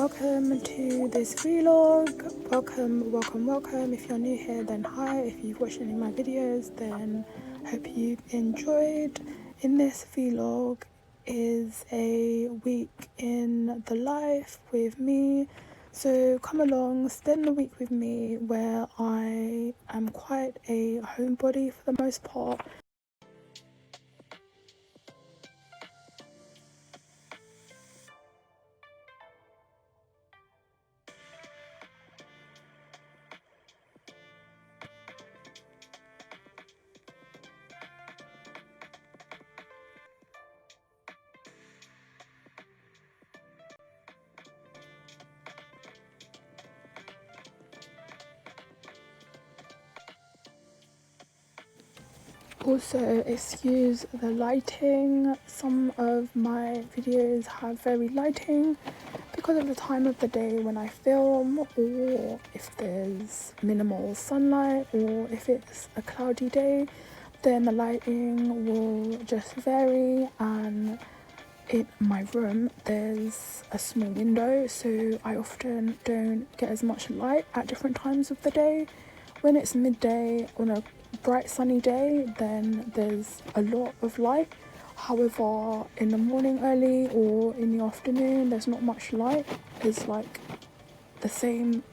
welcome to this vlog. Welcome. If you're new here, then hi. If you've watched any of my videos, then hope you've enjoyed. In this vlog is a week in the life with me, so come along, spend the week with me, where I am quite a homebody for the most part. Also, excuse the lighting. Some of my videos have very lighting because of the time of the day when I film, or if there's minimal sunlight, or if it's a cloudy day, then the lighting will just vary. And in my room there's a small window, so I often don't get as much light at different times of the day. When it's midday on a bright sunny day, then there's a lot of light. However, in the morning early or in the afternoon, there's not much light. It's like the same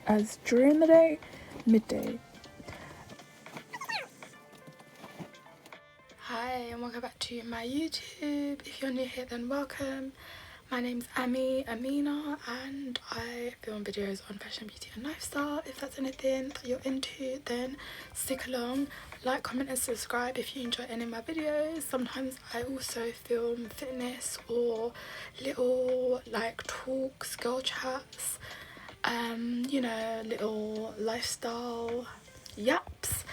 as during the day, midday. Hi and welcome back to my YouTube. If you're new here, then welcome. My name's Amina, and I film videos on fashion, beauty and lifestyle. If that's anything that you're into, then stick along. Like, comment and subscribe if you enjoy any of my videos. Sometimes I also film fitness or little like talks, girl chats, you know, little lifestyle yaps.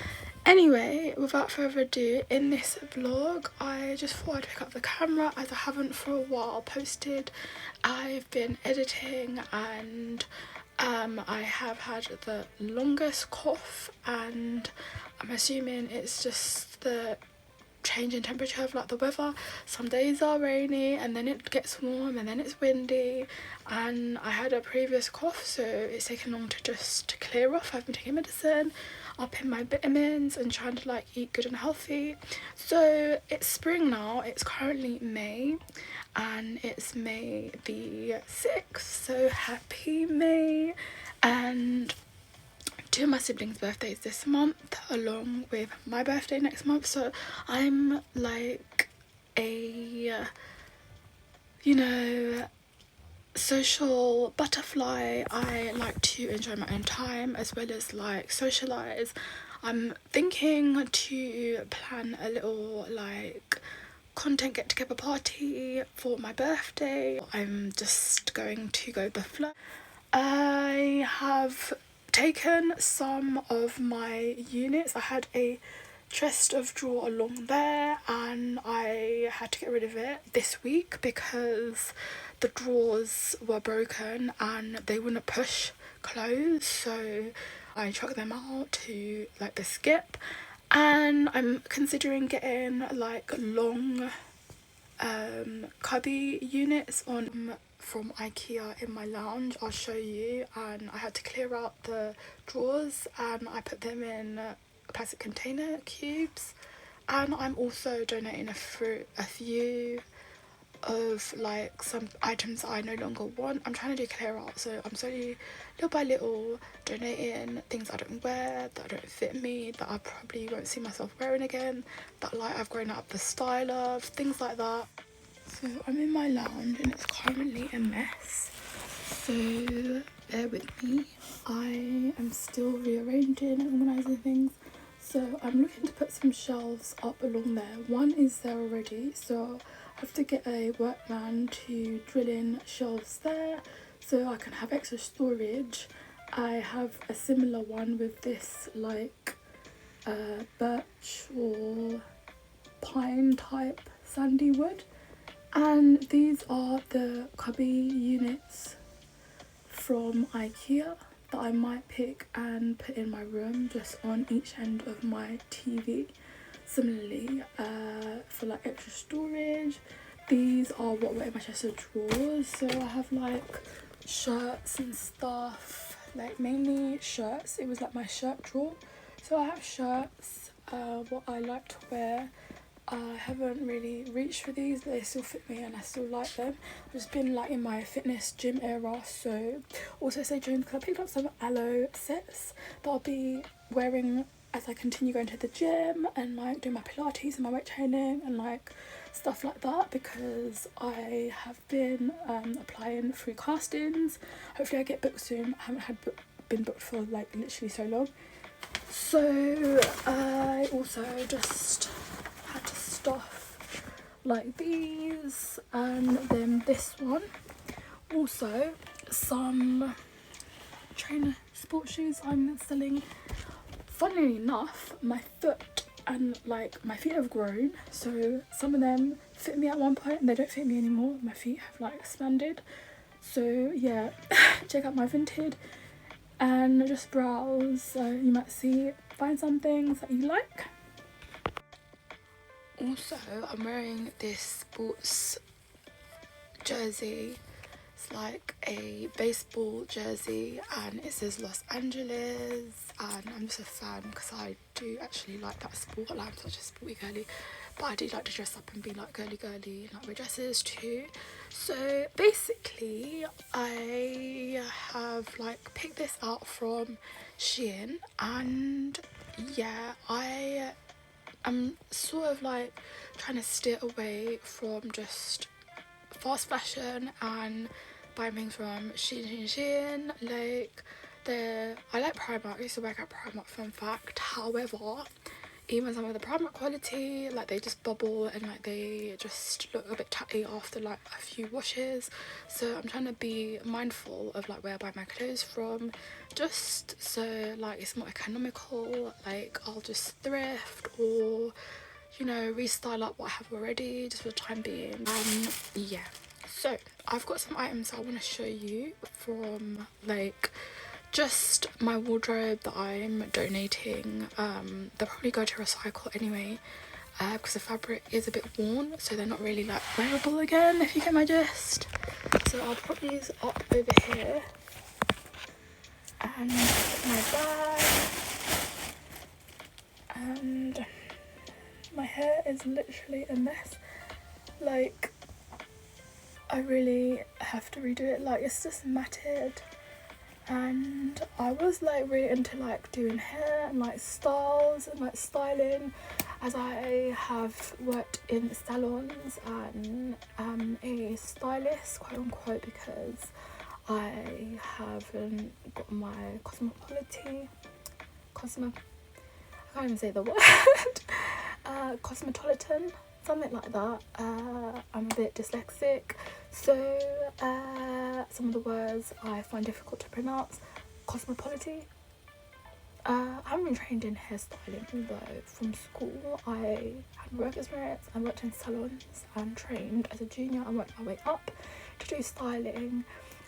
Anyway, without further ado, in this vlog I just thought I'd pick up the camera, as I haven't for a while posted. I've been editing, and I have had the longest cough, and I'm assuming it's just the change in temperature of like the weather. Some days are rainy and then it gets warm and then it's windy, and I had a previous cough, so it's taken long to just clear off. I've been taking medicine, up in my vitamins, and trying to like eat good and healthy. So it's spring now, it's currently May, and it's May the 6th, so happy May. And two of my siblings' birthdays this month, along with my birthday next month, so I'm like a, you know, social butterfly. I like to enjoy my own time as well as like socialize. I'm thinking to plan a little like content get together party for my birthday. I'm just going to go with the flow. I have taken some of my units. I had a chest of drawer along there, and I had to get rid of it this week because the drawers were broken and they wouldn't push clothes, so I chucked them out to like the skip. And I'm considering getting like long cubby units from IKEA in my lounge. I'll show you. And I had to clear out the drawers and I put them in plastic container cubes. And I'm also donating a few of like some items that I no longer want. I'm trying to do clear out, so I'm slowly, little by little, donating things I don't wear, that don't fit me, that I probably won't see myself wearing again, that like I've grown out of the style of, things like that. So I'm in my lounge and it's currently a mess, so bear with me. I am still rearranging and organising things. So I'm looking to put some shelves up along there. One is there already, so I have to get a workman to drill in shelves there so I can have extra storage. I have a similar one with this like birch or pine type sandy wood. And these are the cubby units from IKEA that I might pick and put in my room, just on each end of my TV. Similarly, for like extra storage, these are what were in my chest of drawers. So I have like shirts and stuff, like mainly shirts. It was like my shirt drawer. So I have shirts, what I like to wear. I haven't really reached for these, but they still fit me and I still like them. I've just been like in my fitness gym era, so also stay tuned because I picked up some aloe sets that I'll be wearing as I continue going to the gym and like doing my Pilates and my weight training and like stuff like that, because I have been applying through castings. Hopefully I get booked soon. I haven't been booked for like literally so long. So I also just had to stuff like these, and then this one. Also some trainer sports shoes I'm selling. Funnily enough, my foot and like my feet have grown, so some of them fit me at one point and they don't fit me anymore. My feet have like expanded. So yeah, check out my Vinted and just browse. You might find some things that you like. Also, I'm wearing this sports jersey. It's like a baseball jersey and it says Los Angeles, and I'm just a fan because I do actually like that sport. Like, I'm such a sporty girly, but I do like to dress up and be like girly like wear dresses too. So basically I have like picked this out from Shein, and yeah, I'm sort of like trying to steer away from just fast fashion and buying things from Shein. Like, I like Primark. I used to work at Primark, fun fact. However, even some of the Primark quality, like, they just bubble and like they just look a bit tatty after like a few washes. So I'm trying to be mindful of like where I buy my clothes from, just so like it's more economical. Like, I'll just thrift or, you know, restyle up what I have already just for the time being. Yeah, so I've got some items I want to show you from like just my wardrobe that I'm donating. They'll probably go to recycle anyway, because the fabric is a bit worn, so they're not really like wearable again, if you get my gist. So I'll put these up over here and my bag, and my hair is literally a mess. Like, I really have to redo it. Like, it's just matted, and I was like really into like doing hair and like styles and like styling, as I have worked in salons and am a stylist, quote unquote, because I haven't got my I can't even say the word. Cosmetolitan, something like that. I'm a bit dyslexic, so some of the words I find difficult to pronounce. Cosmopolity. I haven't been trained in hairstyling, although from school I had work experience. I worked in salons and trained as a junior and worked my way up to do styling.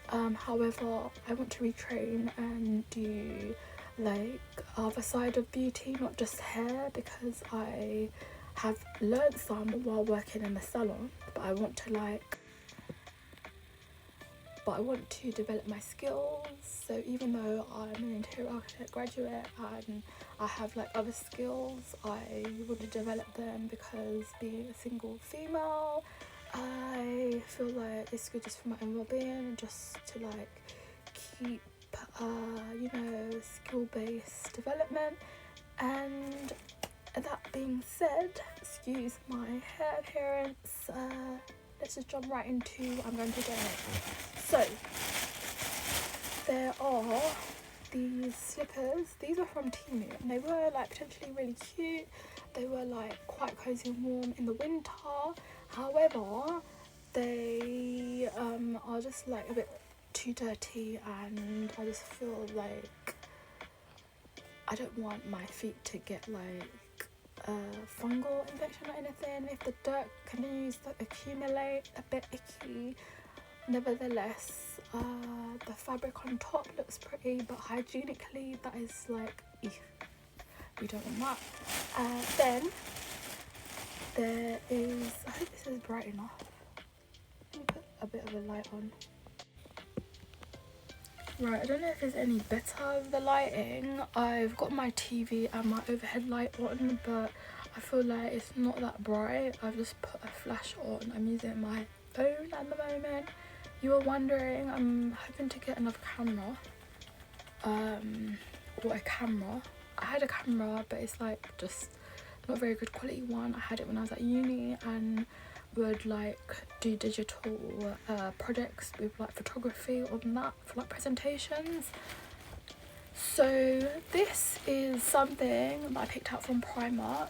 However, I want to retrain and do like other side of beauty, not just hair, because I have learned some while working in the salon, but I want to develop my skills. So even though I'm an interior architect graduate and I have like other skills, I want to develop them, because being a single female, I feel like it's good just for my own well-being and just to like keep you know, skill-based development. And that being said, excuse my hair appearance, let's just jump right into what I'm going to donate. So there are these slippers. These are from Temu and they were like potentially really cute. They were like quite cozy and warm in the winter. However, they are just like a bit too dirty, and I just feel like I don't want my feet to get like a fungal infection or anything if the dirt continues to accumulate. A bit icky. Nevertheless, the fabric on top looks pretty, but hygienically that is like, ew, we don't want that. Then there is, I think this is bright enough. Let me put a bit of a light on. Right, I don't know if it's any better with the lighting. I've got my TV and my overhead light on, but I feel like it's not that bright. I've just put a flash on. I'm using my phone at the moment. You were wondering, I'm hoping to get another camera. Or a camera. I had a camera, but it's like just not a very good quality one. I had it when I was at uni and would like do digital projects with like photography on that for like presentations. So this is something that I picked out from Primark.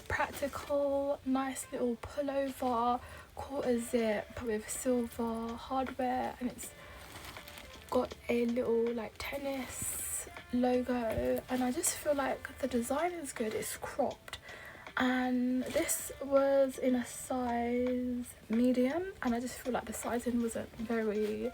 Practical, nice little pullover, quarter zip with silver hardware, and it's got a little like tennis logo, and I just feel like the design is good. It's cropped, and this was in a size medium, and I just feel like the sizing wasn't very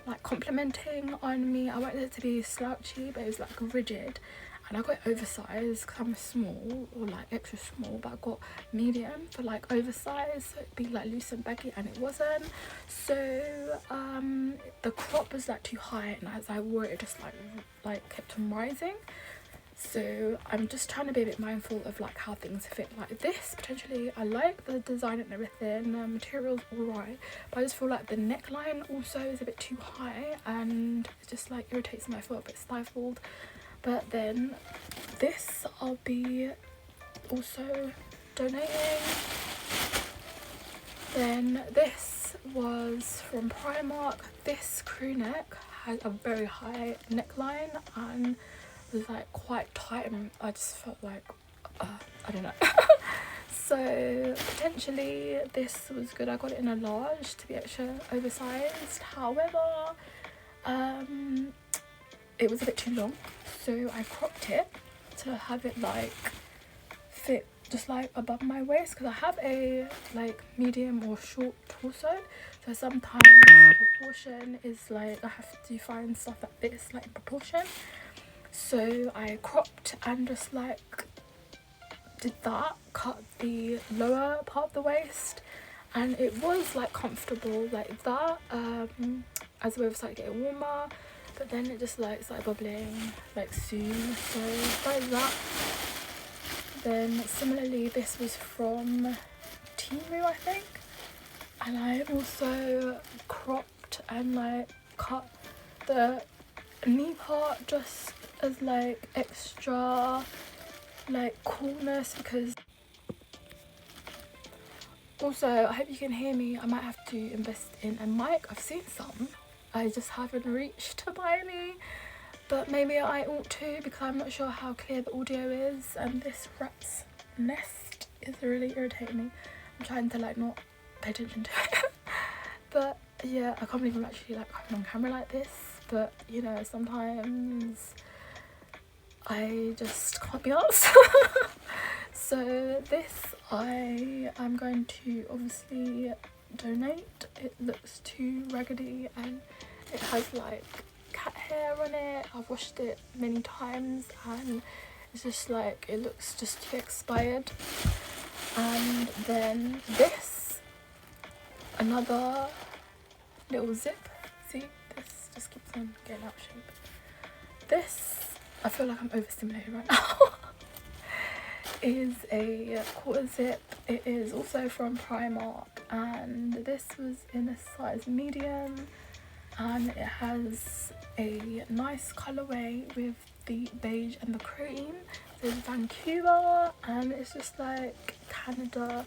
like complimenting on me. I wanted it to be slouchy, but it was like rigid, and I got it oversized because I'm small, or like extra small, but I got medium for like oversized, so it'd be like loose and baggy, and it wasn't. So the crop was like too high, and as I wore it, it just like kept on rising. So I'm just trying to be a bit mindful of like how things fit like this. Potentially I like the design and everything, the material's alright, but I just feel like the neckline also is a bit too high, and it just like irritates me. I feel a bit stifled. But then this I'll be also donating. Then this was from Primark. This crew neck has a very high neckline and was like quite tight, and I just felt like I don't know. So potentially this was good. I got it in a large to be extra oversized. However, it was a bit too long, so I cropped it to have it like fit just like above my waist, because I have a like medium or short torso, so sometimes the proportion is like I have to find stuff that fits like in proportion. So I cropped and just like did that, cut the lower part of the waist, and it was like comfortable like that as the weather started getting warmer, but then it just like started bubbling like soon, so like that. Then similarly, this was from Timu, I think, and I also cropped and like cut the knee part just as like extra like coolness, because also I hope you can hear me. I might have to invest in a mic. I've seen some, I just haven't reached to buy any, but maybe I ought to, because I'm not sure how clear the audio is, and this rat's nest is really irritating me. I'm trying to like not pay attention to it. But yeah, I can't believe I'm actually like coming on camera like this, but you know, sometimes I just can't be arsed. So this I am going to obviously donate. It looks too raggedy and it has like cat hair on it. I've washed it many times and it's just like, it looks just too expired. And then this, another little zip. See, this just keeps on getting out of shape. This, I feel like I'm overstimulated right now. Is a quarter zip. It is also from Primark, and this was in a size medium, and it has a nice colourway with the beige and the cream. There's Vancouver, and it's just like Canada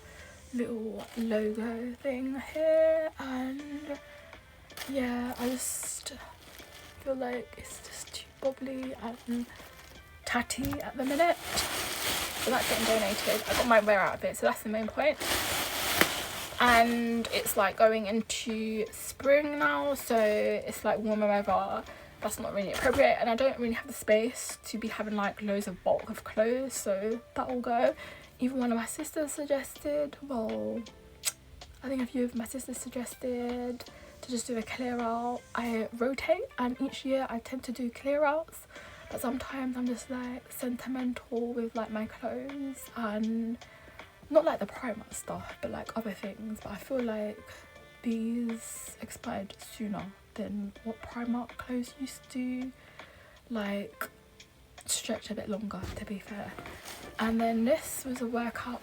little logo thing here, and yeah, I just feel like it's just too bobbly and tatty at the minute. So that's getting donated. I got my wear out of it, so that's the main point. And it's like going into spring now, so it's like warmer weather. That's not really appropriate, and I don't really have the space to be having like loads of bulk of clothes, so that will go. Even one of my sisters suggested, well, I think a few of my sisters suggested to just do a clear out. I rotate, and each year I tend to do clear outs, but sometimes I'm just like sentimental with like my clothes, and not like the Primark stuff, but like other things. But I feel like these expired sooner than what Primark clothes used to, like stretch a bit longer, to be fair. And then this was a workout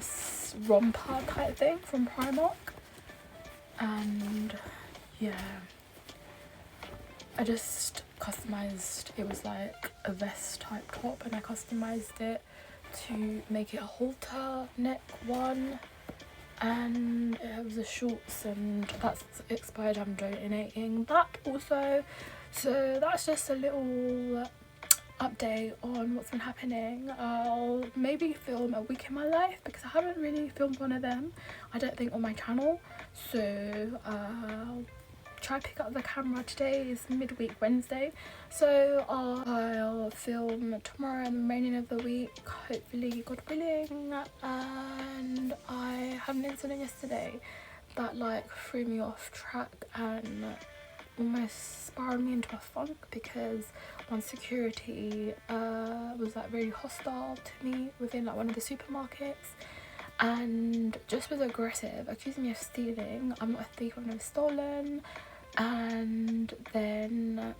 romper type thing from Primark, and yeah, I just customized, it was like a vest type top, and I customized it to make it a halter neck one, and it was a shorts, and that's expired. I'm donating that also. So that's just a little update on what's been happening. I'll maybe film a week in my life because I haven't really filmed one of them, I don't think, on my channel. So I'll try to pick up the camera. Today is midweek Wednesday, so I'll film tomorrow and the remaining of the week, hopefully, God willing. And I had an incident yesterday that like threw me off track and almost spiraled me into a funk, because one security was like really hostile to me within like one of the supermarkets, and just was aggressive, accusing me of stealing. I'm not a thief, I've never stolen. And then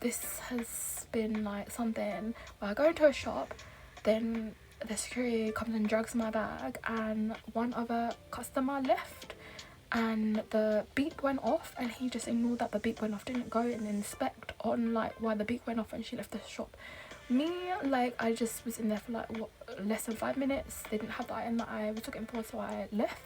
this has been like something where I go into a shop, then the security comes and drags my bag, and one other customer left, and the beep went off, and he just ignored that the beep went off, didn't go and inspect on like why the beep went off, and she left the shop. Me, like, I just was in there for like what, less than 5 minutes. They didn't have the item that I was looking for, so I left.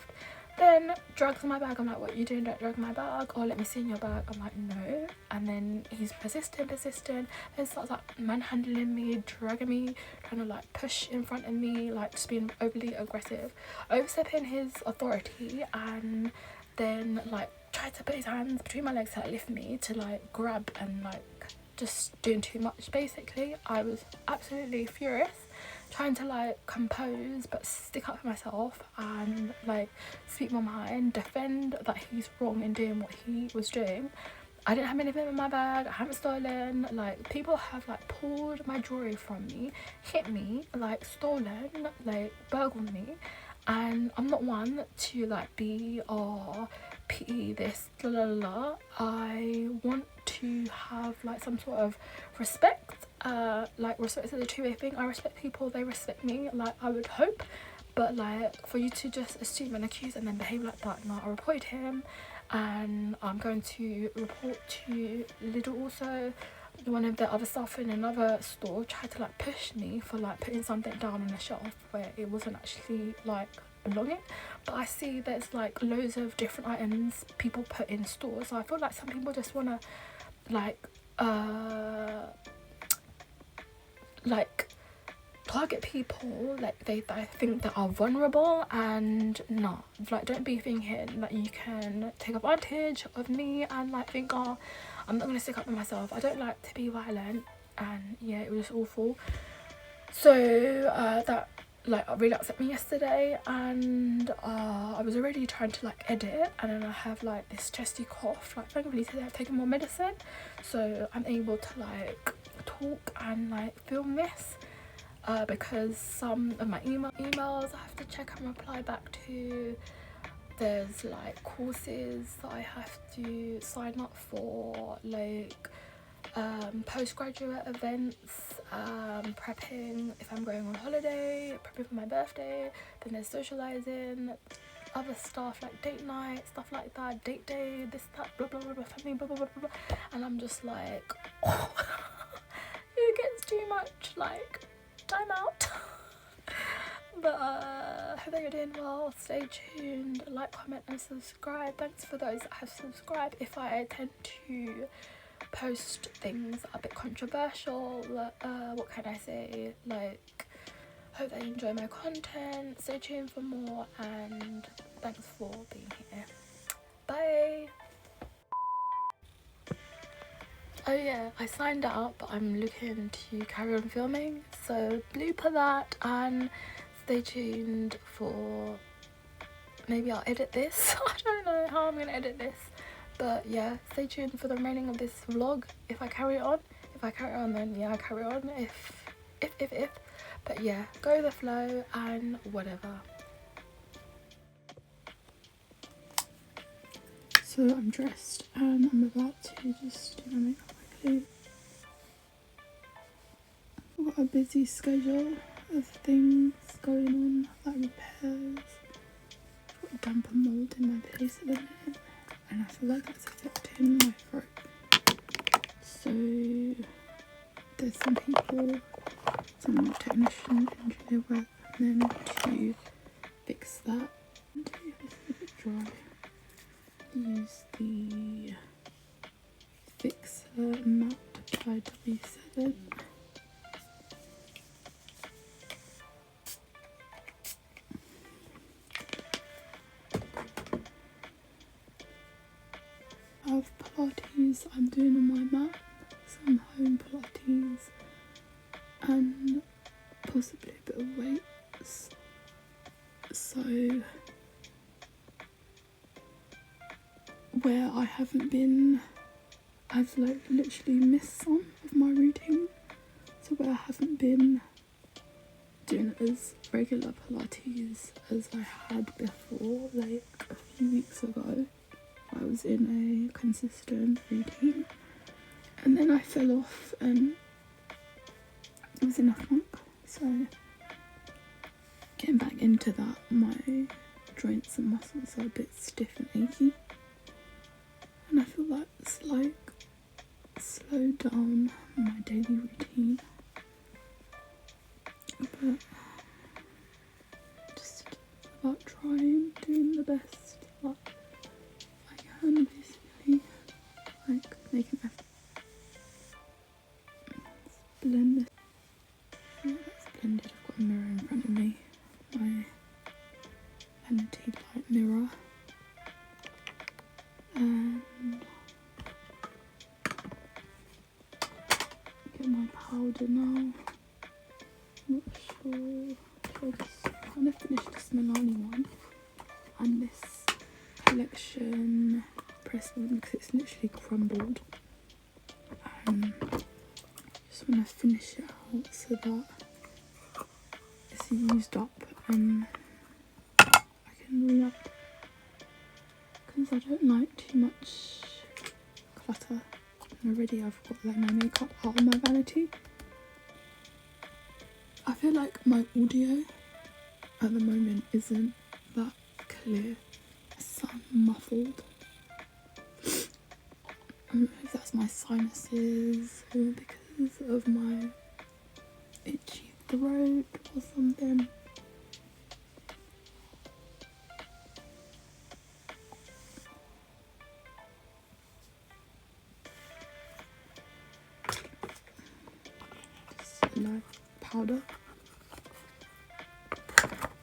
Then drags my bag. I'm like, what are you doing? Don't drag my bag. Oh, let me see in your bag. I'm like, no. And then he's persistent, then starts like manhandling me, dragging me, trying to like push in front of me, like just being overly aggressive, overstepping his authority, and then like tried to put his hands between my legs to like, lift me to like grab, and like just doing too much basically. I was absolutely furious, trying to like compose but stick up for myself and like speak my mind, defend that he's wrong in doing what he was doing. I didn't have anything in my bag, I haven't stolen. Like, people have like pulled my jewelry from me, hit me, like stolen, like burgled me, and I'm not one to like be pity this, la la la. I want to have like some sort of respect. Like, respect is a two-way thing. I respect people, they respect me, like I would hope. But like, for you to just assume and accuse and then behave like that, no, I reported him, and I'm going to report to Lidl also. One of the other staff in another store tried to like push me for like putting something down on the shelf where it wasn't actually like belonging. But I see there's like loads of different items people put in stores, so I feel like some people just want to like target people like they think that are vulnerable, and no, like, don't be thinking that you can take advantage of me and like think, oh, I'm not gonna stick up for myself. I don't like to be violent, and yeah, it was awful. So that like really upset me yesterday, and I was already trying to like edit, and then I have like this chesty cough. Like, thankfully today I've taken more medicine, so I'm able to like talk and like film this, because some of my emails I have to check and reply back to. There's like courses that I have to sign up for, like postgraduate events, prepping if I'm going on holiday, prepping for my birthday. Then there's socializing, other stuff like date night, stuff like that, date day, this, that, blah blah blah, family, blah blah blah blah. And I'm just like, oh, it gets too much, like, time out. But hope that you're doing well. Stay tuned, like, comment and subscribe. Thanks for those that have subscribed. If I tend to post things that are a bit controversial, what can I say, like, hope that you enjoy my content. Stay tuned for more, and thanks for being here. Bye. Oh yeah, I signed up. I'm looking to carry on filming, so blooper that, and stay tuned for, maybe I'll edit this. I don't know how I'm gonna edit this, but yeah, stay tuned for the remaining of this vlog. If I carry on, then yeah, I carry on. If but yeah, go with the flow and whatever. So I'm dressed and I'm about to just do my makeup quickly. I've got a busy schedule of things going on, like repairs. I've got damp and mould in my place at the minute and I feel like that's affecting my throat. So there's some people, some technician engineer work and then to fix that. This is a bit dry. Use the Fixer Matte by W7. I have Pilates I'm doing on my mat, some home Pilates and possibly a bit of weights. So where I haven't been, I've like literally missed some of my routine. So where I haven't been doing as regular Pilates as I had before, like a few weeks ago, I was in a consistent routine and then I fell off and I was in a funk. So getting back into that, my joints and muscles are a bit stiff and achy. And I feel that's like slowed down my daily routine. But just about trying, doing the best that I can basically. Like making effort. Let's blend this. Yeah, that's blended. I've got a mirror in front of me. My vanity light mirror. And get my powder now. Not sure. I just kind of finished this Milani one and this collection press one because it's literally crumbled. Just want to finish it out so that it's used up and I can re-up because I don't like too much clutter. And already I've got like my makeup out of my vanity. I feel like my audio at the moment isn't that clear. It sounds muffled. I don't know if that's my sinuses or because of my itchy throat or something. Just light powder.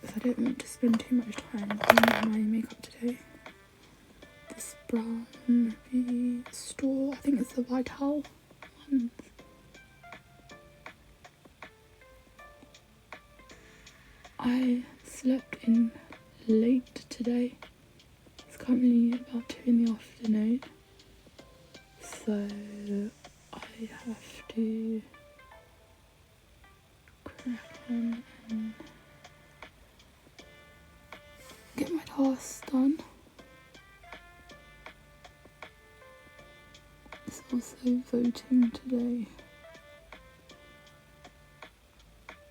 Because I don't want to spend too much time on my makeup today. This brown the store, I think it's the Vital one. I slept in late today. It's currently about 2 in the afternoon. So I have to crack on and get my tasks done. It's also voting today.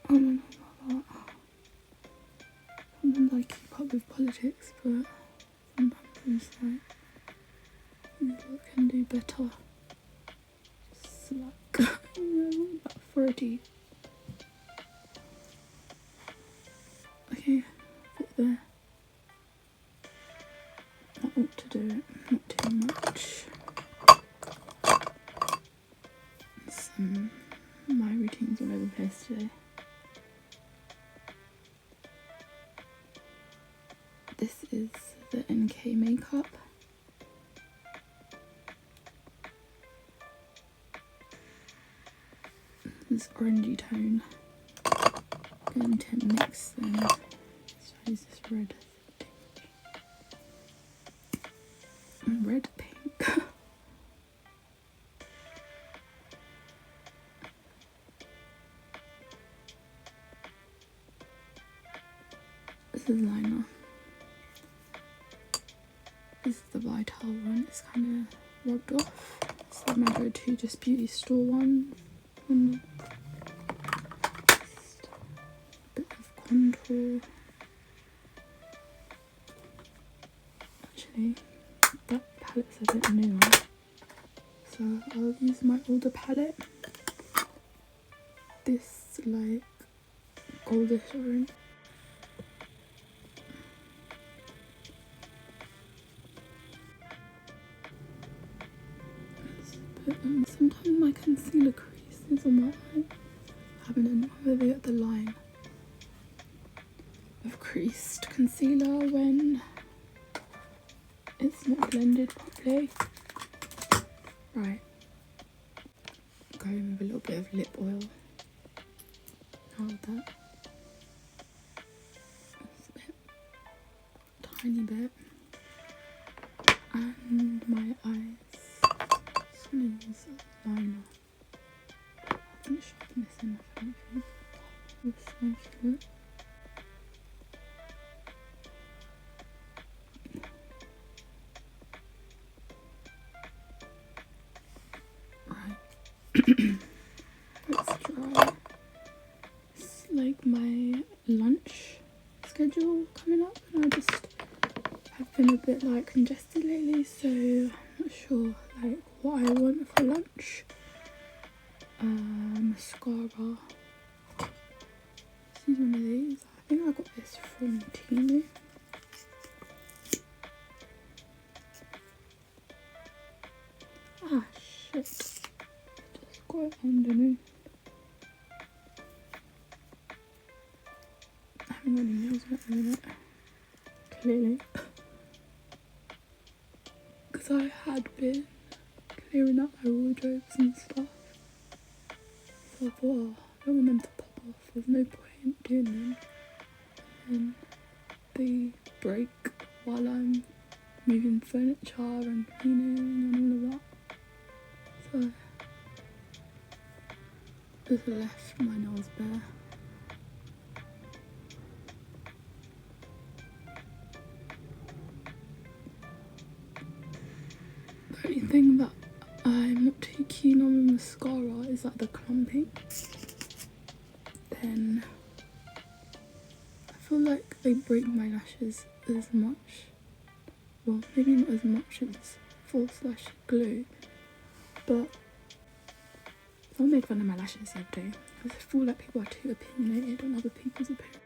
I don't know about that. Sometimes I keep up with politics, but sometimes it's like, you can do better. Slack. About 30. Okay, put there. That ought to do it, not too much. My routine's all over the place today. This is the NK makeup. This orangey tone. Going to mix them. Let's use this red. Red pink. This is liner. This is the Vital one. It's kind of rubbed off. It's like my go-to just beauty store one. Just a bit of contour. Actually, that palette's a bit newer, so I'll use my older palette. This like goldish orange. Sometimes my concealer creases on my eye. I haven't known whether they get the line of creased concealer when it's not blended properly. Right. Go in with a little bit of lip oil. Hold that. Just a bit. Tiny bit. And my eyes. Just gonna use a liner. I haven't sharpened this enough, I don't think. This makes it. It's dry. It's like my lunch schedule coming up, and I just have been a bit like congested lately, so I'm not sure like what I want for lunch. Mascara. This is one of these. I think I got this from Temu. Ah shit. Just got it underneath. I haven't got any nails on it at the minute. Clearly. Because I had been clearing up my wardrobes and stuff. So I thought, oh, I don't want them to pop off. There's no point doing them. And they break while I'm moving furniture and cleaning and all of that. So just left my nails bare. The only thing that I'm not too keen on with mascara is like the clumping. Then I feel like they break my lashes as much. Well, maybe not as much as false lash glue, but someone made fun of my lashes the other day because I feel like people are too opinionated on other people's appearance.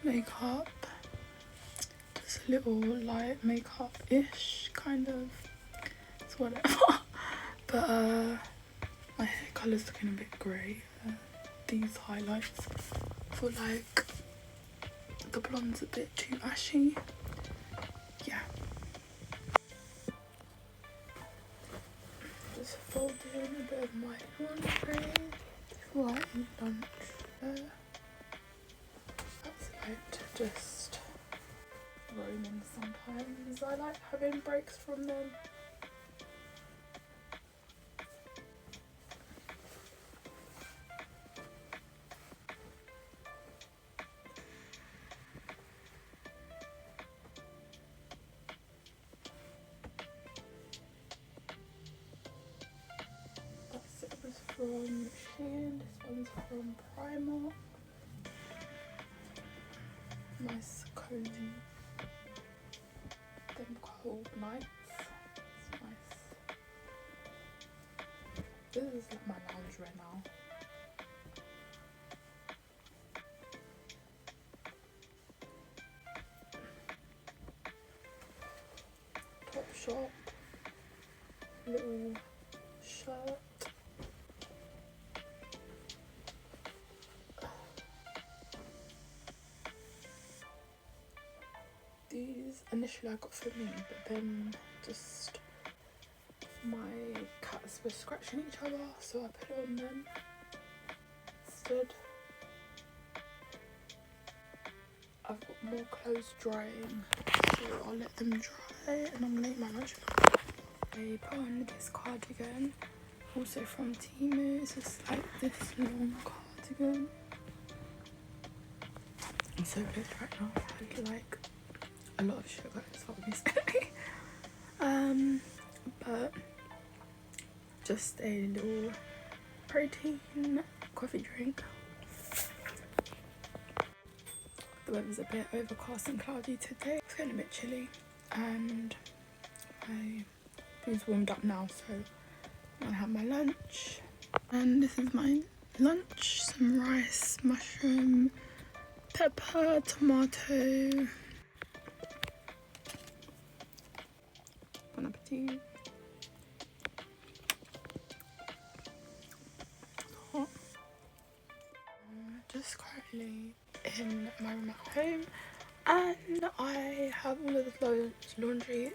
Makeup. Just a little light makeup-ish kind of. It's whatever. But my hair colour's looking a bit grey. These highlights, I feel like the blonde's a bit too ashy. Yeah. Just folding a bit of my laundry before I eat lunch. That's it, just roaming sometimes. I like having breaks from them. From Shein, this one's from Primark. Nice cozy, them cold nights. It's nice. This is like my lounge right now. Topshop, little shirt. These initially I got for me, but then just my cats were scratching each other, so I put it on them instead. I've got more clothes drying, so I'll let them dry and I'm gonna eat my lunch. I put on this cardigan, also from Temu. It's just like this long cardigan. I'm so pissed right now. I had like a lot of sugar, so obviously. But just a little protein coffee drink. The weather's a bit overcast and cloudy today. It's getting a bit chilly, and my food's warmed up now, so I'm gonna have my lunch. And this is my lunch: some rice, mushroom, pepper, tomato. Bon appetit. Hot. Just currently in my room at home, and I have all of the laundry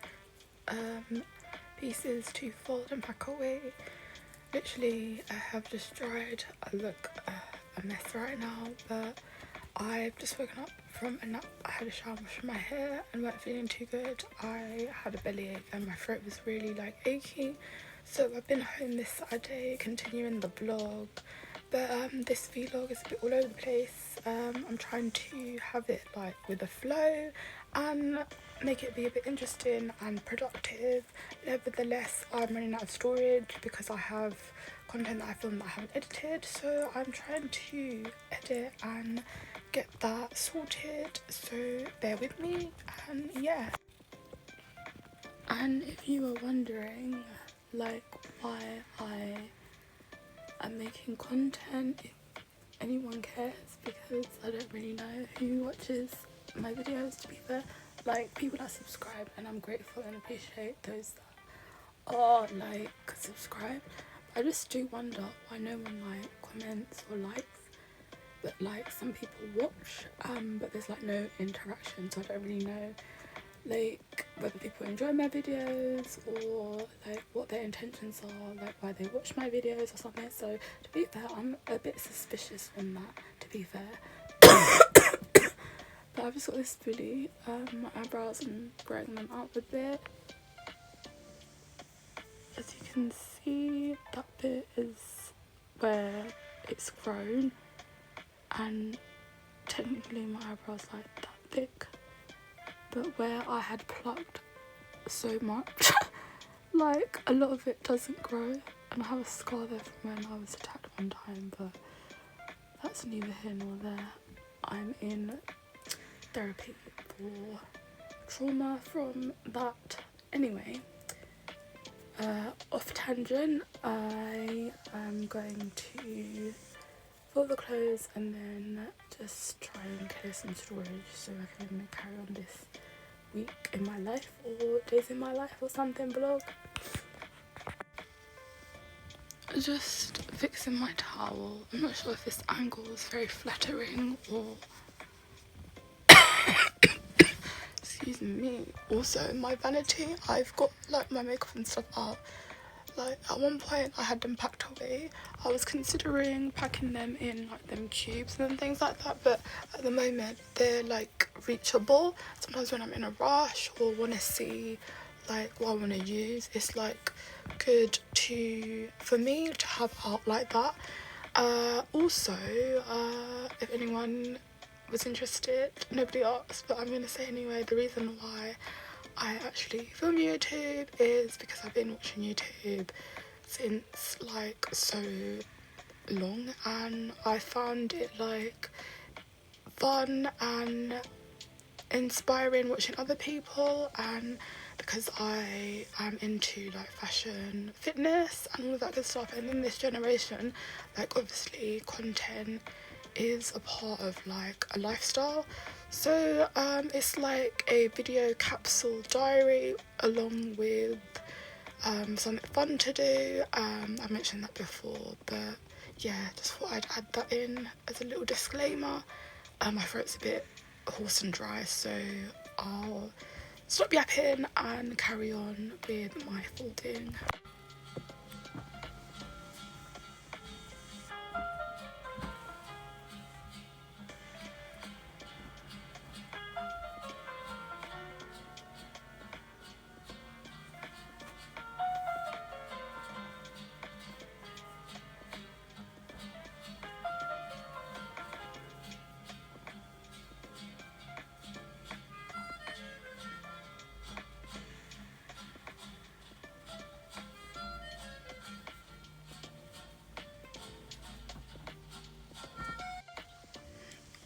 pieces to fold and pack away. Literally, I have just dried. I look a mess right now, but I've just woken up from a nap. I had a shower, washed my hair, and weren't feeling too good. I had a bellyache and my throat was really like achy, so I've been home this Saturday continuing the vlog. But this vlog is a bit all over the place. I'm trying to have it like with a flow and make it be a bit interesting and productive. Nevertheless, I'm running out of storage because I have content that I filmed that I haven't edited, so I'm trying to edit and get that sorted, so bear with me. And yeah, and if you were wondering like why I am making content, if anyone cares, because I don't really know who watches my videos, to be fair. Like, people that subscribe, and I'm grateful and appreciate those that are like subscribed. I just do wonder why no one like comments or likes, but like some people watch, but there's like no interaction, so I don't really know like whether people enjoy my videos or like what their intentions are, like why they watch my videos or something. So to be fair, I'm a bit suspicious on that, to be fair. But I've just got this fully my eyebrows and growing them out a bit. As you can see, that bit is where it's grown, and technically my eyebrows like that thick, but where I had plucked so much like a lot of it doesn't grow, and I have a scar there from when I was attacked one time, but that's neither here nor there. I'm in therapy for trauma from that. Anyway, off tangent, I am going to fold the clothes and then just try and clear some storage so I can carry on this week in my life or days in my life or something vlog. Just fixing my towel. I'm not sure if this angle is very flattering or excuse me. Also, my vanity, I've got like my makeup and stuff out. Like at one point I had them packed away. I was considering packing them in like them cubes and things like that, but at the moment they're like reachable. Sometimes when I'm in a rush or want to see like what I want to use, it's like good for me to have out like that. Also, if anyone was interested, nobody asked, but I'm gonna say anyway, the reason why I actually film YouTube is because I've been watching YouTube since like so long, and I found it like fun and inspiring watching other people, and because I am into like fashion, fitness and all of that good stuff, and in this generation like obviously content is a part of like a lifestyle. So it's like a video capsule diary along with something fun to do. I mentioned that before, but yeah, just thought I'd add that in as a little disclaimer. My throat's a bit hoarse and dry, so I'll stop yapping and carry on with my folding.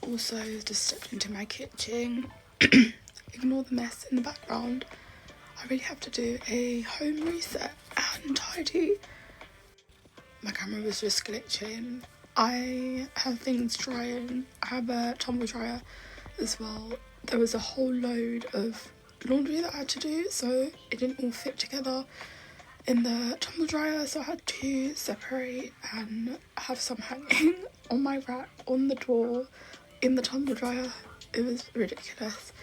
also just stepped into my kitchen. Ignore the mess in the background. I really have to do a home reset and tidy. My camera was just glitching. I have things drying. I have a tumble dryer as well. There was a whole load of laundry that I had to do, so it didn't all fit together in the tumble dryer, so I had to separate and have some hanging on my rack, on the door, in the tumble dryer. It was ridiculous.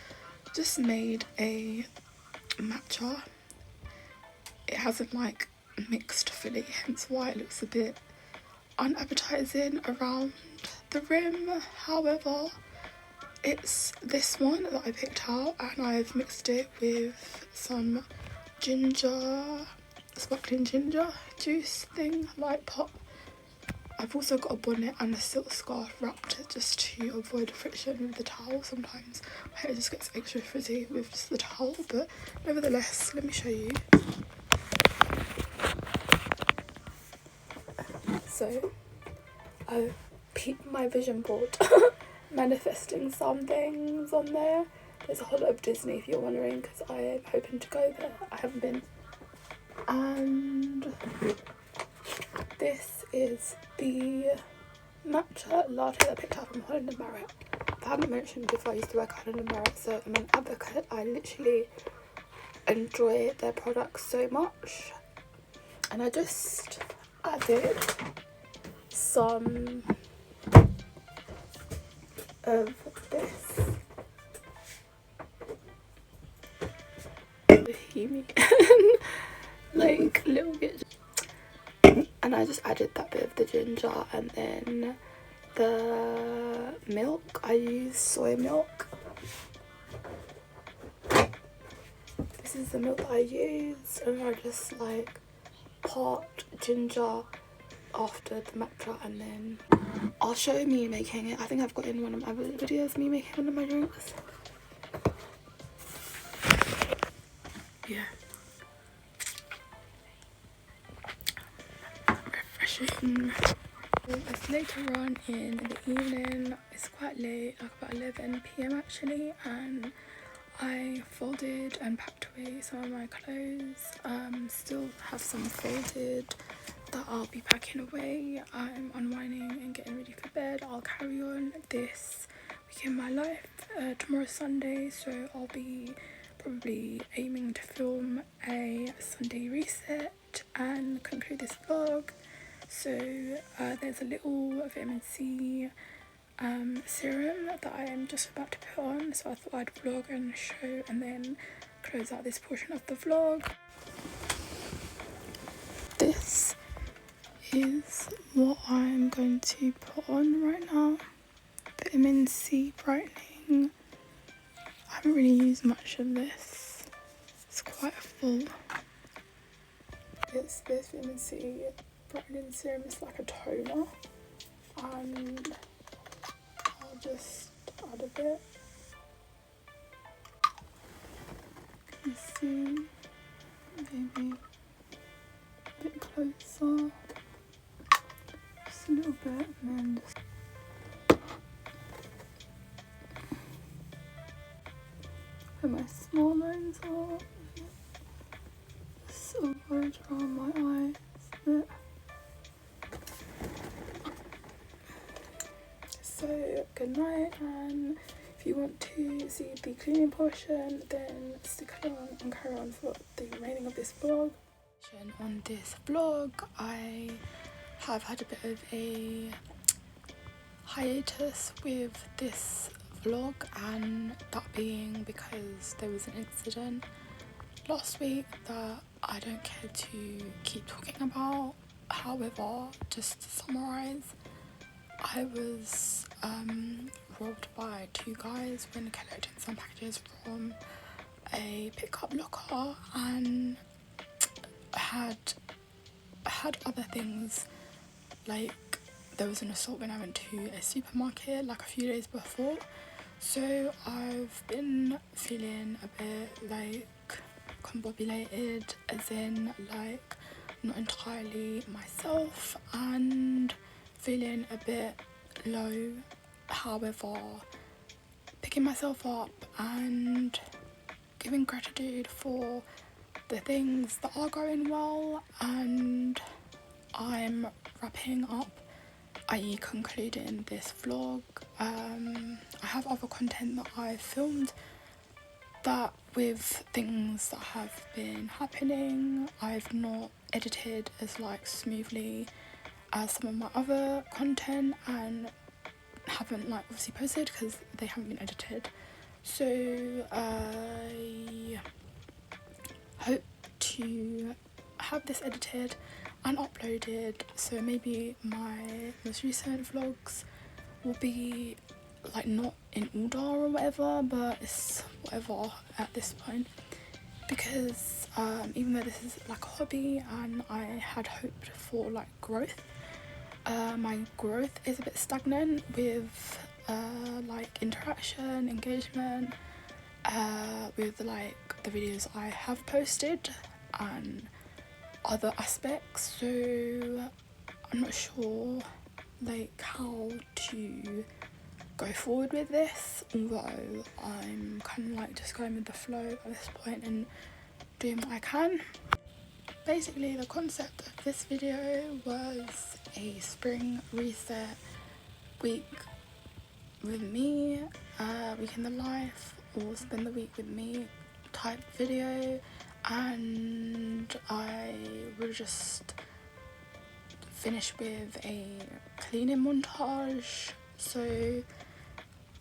Just made a matcha. It hasn't like mixed fully, hence why it looks a bit unappetizing around the rim. However, it's this one that I picked out, and I've mixed it with some ginger, sparkling ginger juice thing, like pop. I've also got a bonnet and a silk scarf wrapped just to avoid friction with the towel. Sometimes my hair just gets extra frizzy with just the towel, but nevertheless, let me show you. So I've peeped my vision board, manifesting some things on there. There's a whole lot of Disney if you're wondering, because I am hoping to go there. I haven't been. And this is the matcha latte that I picked up from Holland & Barrett. If I haven't mentioned before, I used to work at Holland & Barrett, so I'm an advocate. I literally enjoy their products so much. And I just added some of this bohemian like little bit, and I just added that bit of the ginger, and then the milk, I use soy milk. This is the milk that I use, and I just like part ginger after the matcha, and then I'll show me making it. I think I've got in one of my other videos me making one of my drinks. Yeah, refreshing. It's later on in the evening. It's quite late, like about 11 p.m. actually, and I folded and packed away some of my clothes. Still have some folded that I'll be packing away. I'm unwinding and getting ready for bed. I'll carry on this week in my life. Tomorrow's Sunday, so I'll be probably aiming to film a Sunday reset and conclude this vlog. So there's a little vitamin C serum that I am just about to put on, so I thought I'd vlog and show and then close out this portion of the vlog. This is what I'm going to put on right now. Vitamin C brightening. I haven't really used much of this. It's quite full. It's this vitamin C brightening serum. It's like a toner, and I'll just add a bit. You can see, maybe a bit closer, just a little bit, and then just where my small lines are, just avoid around my eyes a bit. So good night, and if you want to see the cleaning portion, then stick around and carry on for the remaining of this vlog. On this vlog, I have had a bit of a hiatus with this vlog, and that being because there was an incident last week that I don't care to keep talking about. However, just to summarise, I was robbed by two guys when collecting some packages from a pickup locker, and had other things, like there was an assault when I went to a supermarket like a few days before. So I've been feeling a bit like combobulated, as in like not entirely myself, and feeling a bit low However, picking myself up and giving gratitude for the things that are going well, and I'm wrapping up, i.e. concluding this vlog. I have other content that I've filmed that with things that have been happening. I've not edited as like smoothly as some of my other content, and haven't like obviously posted because they haven't been edited. So I hope to have this edited and uploaded, so maybe my most recent vlogs will be like not in order or whatever, but it's whatever at this point, because even though this is like a hobby and I had hoped for like growth, my growth is a bit stagnant with like interaction, engagement with like the videos I have posted and other aspects. So I'm not sure like how to go forward with this, although I'm kind of like just going with the flow at this point and doing what I can. Basically, the concept of this video was a spring reset week with me, week in the life, or spend the week with me type video, and I will just finish with a cleaning montage. So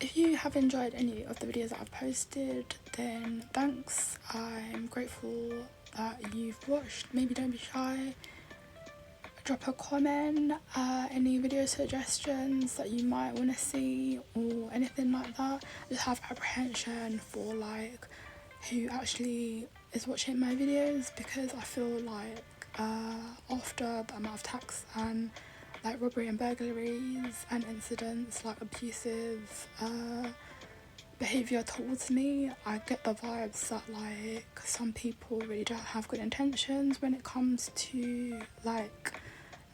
if you have enjoyed any of the videos that I've posted, then thanks. I'm grateful that you've watched. Maybe don't be shy, drop a comment, any video suggestions that you might want to see or anything like that. I just have apprehension for like who actually is watching my videos, because I feel like after the amount of attacks and like robbery and burglaries and incidents, like abusive behaviour towards me, I get the vibes that like some people really don't have good intentions when it comes to like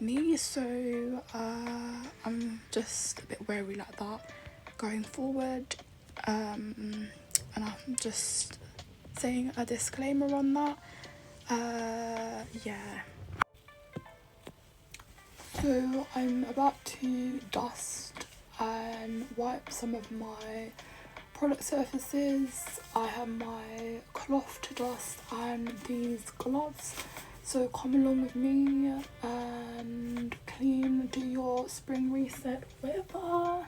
me. So I'm just a bit wary like that going forward, and I'm just saying a disclaimer on that. Yeah. So I'm about to dust and wipe some of my product surfaces. I have my cloth to dust and these gloves, so come along with me and clean, do your spring reset, whatever.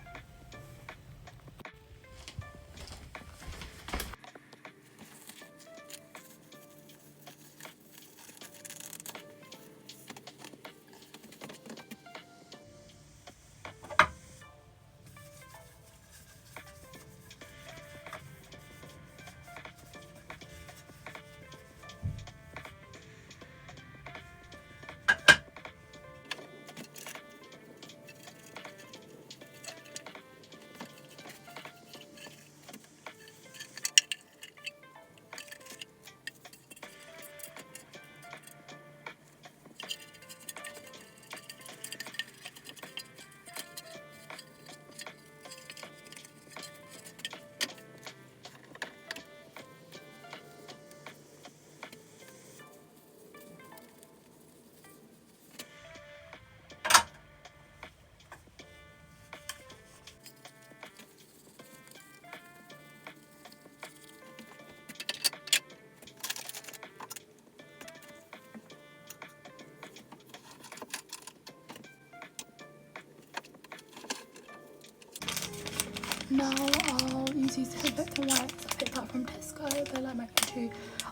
Now I'll use these disinfectant wipes. I picked that from Tesco. They're like my go-to.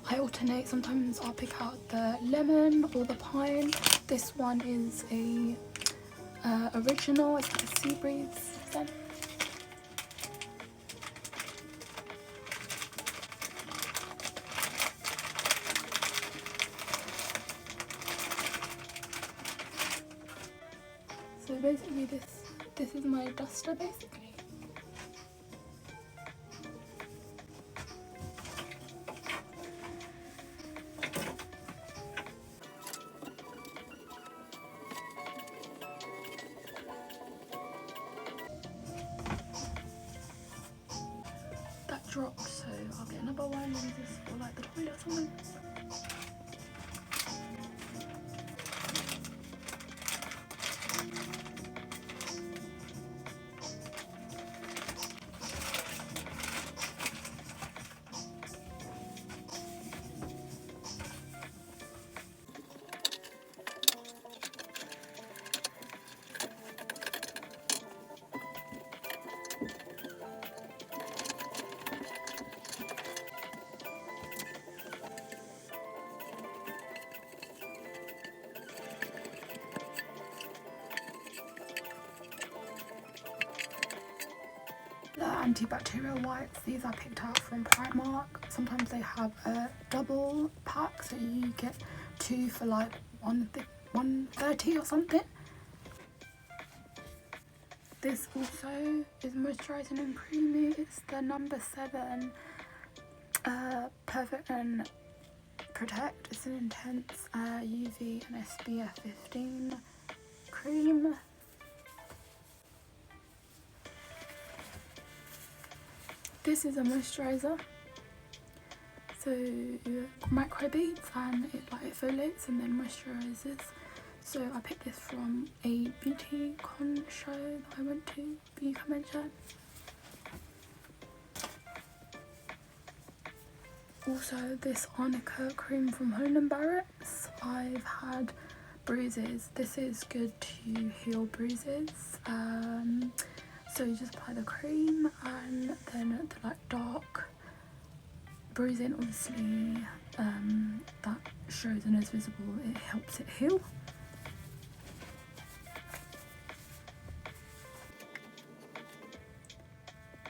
I alternate. Sometimes I'll pick out the lemon or the pine. This one is a original. It's like a sea breeze scent. So basically, this is my duster basically. get another one, use this for like the toilet or something. The antibacterial wipes, these I picked up from Primark. Sometimes they have a double pack, so you get 2 for like $1.30 or something. This also is moisturising and creamy. It's the number 7 Perfect and Protect. It's an intense UV and SPF 15 cream. This is a moisturiser, so it microbeads and it like exfoliates and then moisturises. So I picked this from a beauty con show that I went to, beauty convention. Also this arnica cream from Holland & Barrett's. I've had bruises. This is good to heal bruises. So you just apply the cream and then the like dark bruising, obviously that shows and is visible, it helps it heal.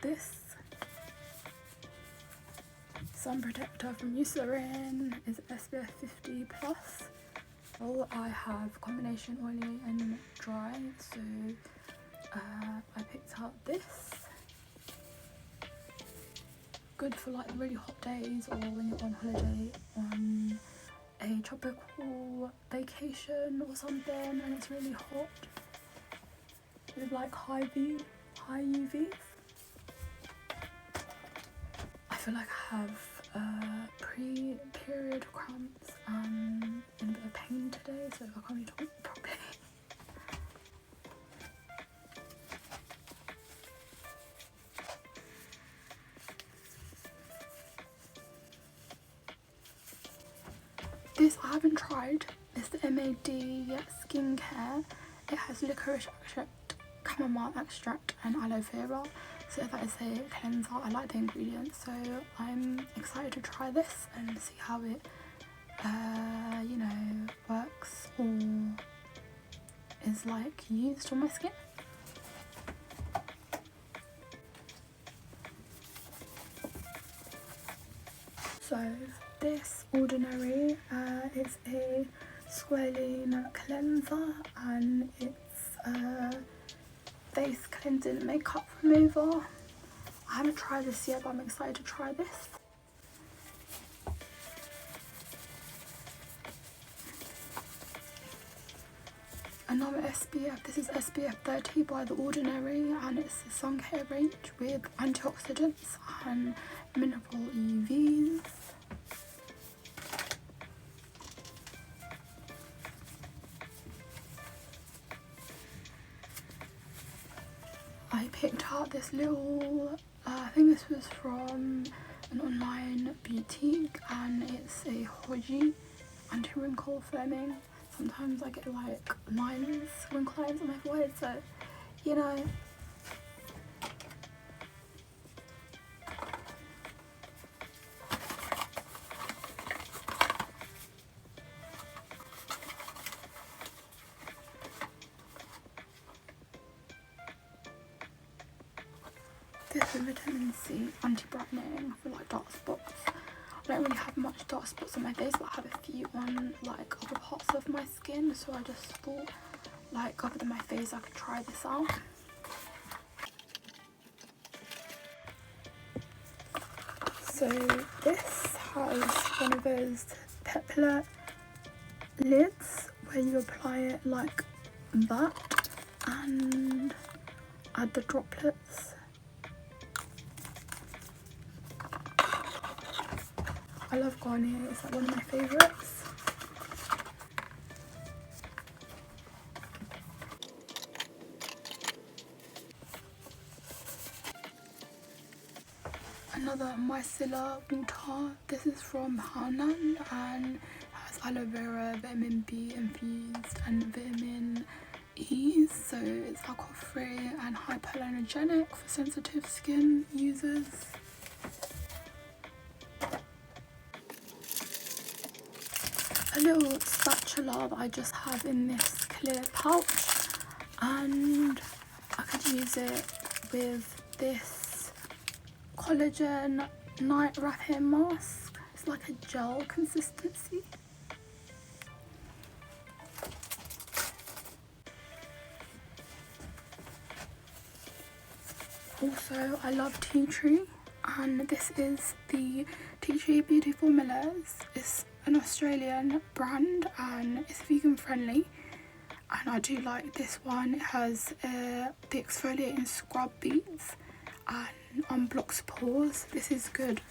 This sun protector from youself is SPF 50 plus. Oh, I have combination oily and dry, so I picked up this. Good for like really hot days or when you're on holiday on a tropical vacation or something and it's really hot with like high UVs. I feel like I have pre-period cramps and in a bit of pain today, so I can't really talk properly. This I haven't tried. It's the MAD skincare. It has licorice extract, chamomile extract and aloe vera. So that is a cleanser. I like the ingredients, so I'm excited to try this and see how it you know, works or is like used on my skin. So this Ordinary is a squalene cleanser and it's face cleansing makeup remover. I haven't tried this yet, but I'm excited to try this. Another SPF, this is SPF 30 by The Ordinary, and it's a sun care range with antioxidants and mineral UVs. I picked out this little, I think this was from an online boutique, and it's a Hoji anti-wrinkle foaming. Sometimes I get like lines, wrinkle lines on my forehead, so you know. This is vitamin C anti-brightening for like dark spots. I don't really have much dark spots on my face, but I have a few on like other parts of my skin, so I just thought like other than my face I could try this out. So this has one of those peplet lids where you apply it like that and add the droplets. I love Garnier, it's like one of my favourites. Another micellar water. This is from Hanan and has aloe vera, vitamin B infused and vitamin E, so it's alcohol free and hypoallergenic for sensitive skin users. A little spatula that I just have in this clear pouch, and I could use it with this collagen night wrapping mask. It's like a gel consistency. Also, I love tea tree, and this is the Tea Tree Beauty Formulas. It's an Australian brand and it's vegan friendly, and I do like this one. It has the exfoliating scrub beads and unblocks pores. This is good,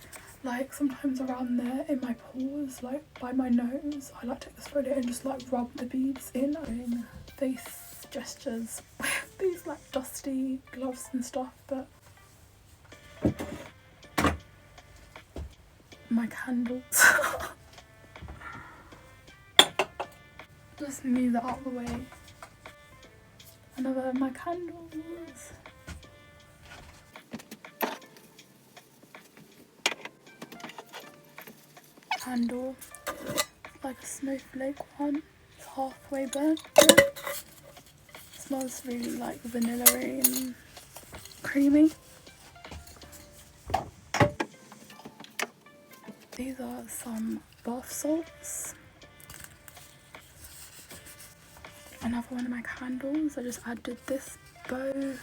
like sometimes around there in my pores, like by my nose, I like to exfoliate and just like rub the beads in. Doing face gestures with these like dusty gloves and stuff, but my candles. Just move that out of the way. Another of my candles. Candle, like a snowflake one. It's halfway burnt. Smells really like vanilla-y and creamy. These are some bath salts. Another one of my candles. I just added this bow.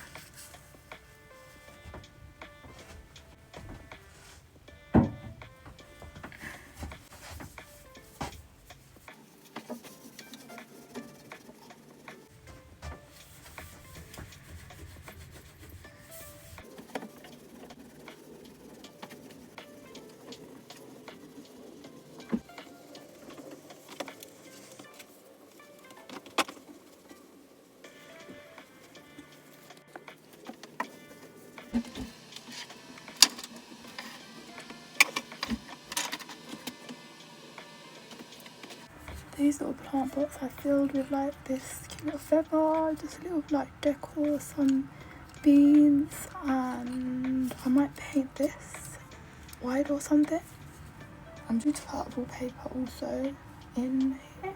These little plant pots are filled with like this cute little feather, just a little like decor, some beads, and I might paint this white or something. I'm due to put wallpaper also in here.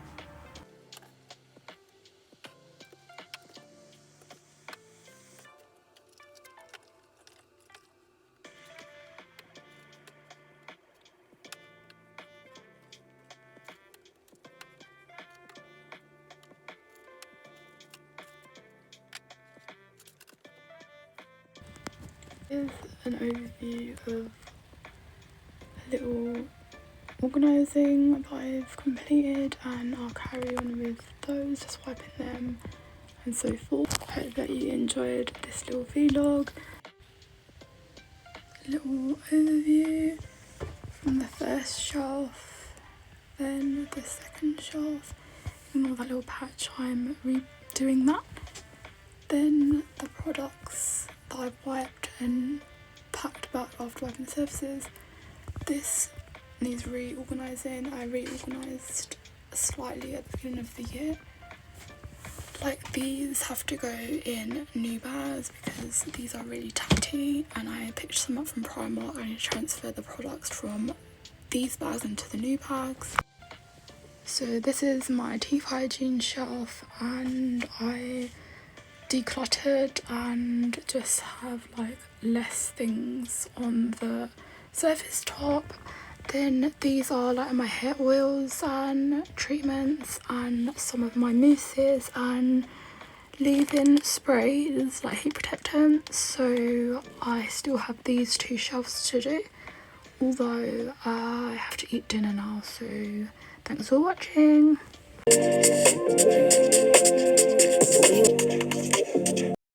Here's an overview of a little organising that I've completed, and I'll carry on with those, just wiping them and so forth. I hope that you enjoyed this little vlog. A little overview from the first shelf, then the second shelf. Ignore that little patch, I'm redoing that. Then the products that I've wiped and packed back after wiping the surfaces. This needs reorganising. I reorganised slightly at the beginning of the year. Like, these have to go in new bags because these are really tatty, and I picked some up from Primark. I need to transfer the products from these bags into the new bags. So this is my teeth hygiene shelf, and I decluttered and just have like less things on the surface top. Then these are like my hair oils and treatments and some of my mousses and leave-in sprays, like heat protectants. So I still have these two shelves to do, although I have to eat dinner now. So thanks for watching.